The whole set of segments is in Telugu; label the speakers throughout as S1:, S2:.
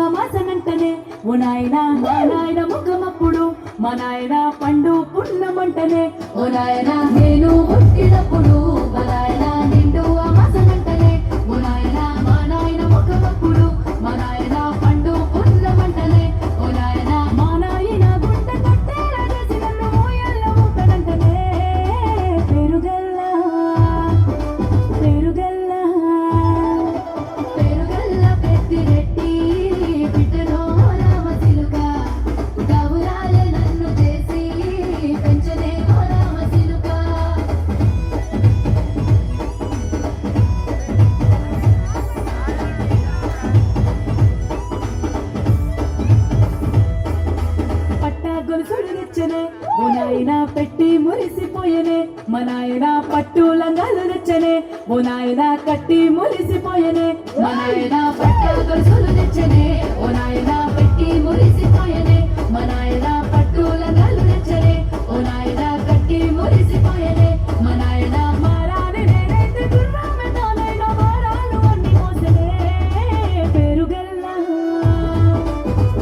S1: అమాసనంటనే ఓ నాయనా మా నాయన ముఖమప్పుడు మా నాయన పండు పున్నమంటనే ఓ నాయన నేను పుట్టినప్పుడు మా నాయన నిండు అమాసనంటనే ఓ నాయన మా నాయన ముఖమప్పుడు మా నాయన పండు పున్నమంటనే ఓ నాయన మా నాయన గుండె కొట్టేలా చేసి నన్ను మోయల్ల ఊపనంటనే పెరుగల్లా పెరుగల్లా పెరుగల్ల పెద్దిరెట్టి బిడ్డనో రామచిలుక గౌరాలే నన్ను చేసి పెంచనే ఓ రామచిలుక పట్టా గొలుసుడు నచ్చనే ఓ నాయన పెట్టి మురిసిపోయనే మా నాయన పట్టు లంగాలు నచ్చనే ఓ నాయన కట్టి మురిసిపోయనే మా నాయన పట్టా గొలుసులు నచ్చనే ఓ నాయన పెట్టి మురిసిపోయనే మా నాయన పట్టు లంగాలు నచ్చనే ఓ నాయన కట్టి మురిసిపోయనే మా నాయన మారాని నేనైతే గుర్రమే తానైన మారాలు అన్ని మోసనే పెరుగల్లా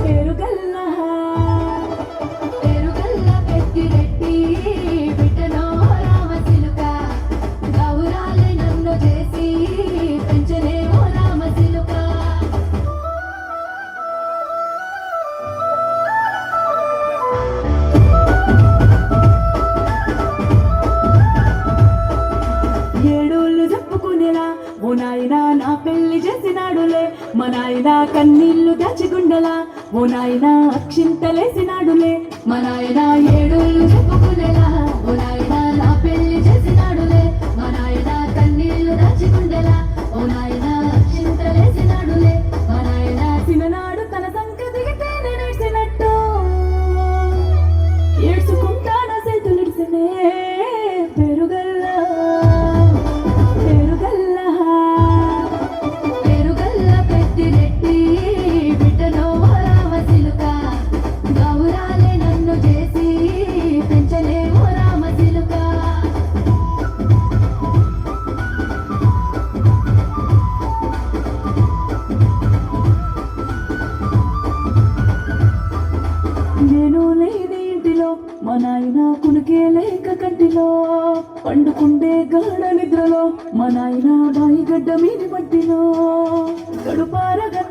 S1: పెరుగల్లా పెరుగల్ల పెద్దిరెట్టి బిడ్డనో రామచిలుక గౌరాలే నన్ను చేసి పెంచనే ఓ రామచిలుక ఏడోళ్ళు చెప్పుకునేలా ఓ నాయనా నా పెళ్లి చేసినాడులే మా నాయన కన్నీళ్లు దాచిగుండలా ఓ నాయన అక్షింతలేసినాడులే మా నాయన ఏడోళ్ళు చెప్పుకునేలా ఓ నాయన నా పెళ్లి చేసినాడులే మా నాయన కన్నీళ్లు దాచిగుండలా ఓ నాయన అక్షింతలేసినాడులే మా నాయన చిన్ననాడు తన సంక దిగితే నేనేసినట్టు ఏడ్చుకుంటాను చేతులిడిసనే పెరుగల్లా పెరుగల్లా పెరుగల్ల పెద్దిరెట్టి బిడ్డనో రామచిలుక గౌరాలే నన్ను చేసి పెంచలే ఓ రామచిలుక నేను లేని ఇంటిలో మా నాయన కునికే లేక కంటిలో పండుకుండే గాఢ నిద్రలో మా నాయన బాయి గడ్డ మీది మట్టిలో కడుపారగా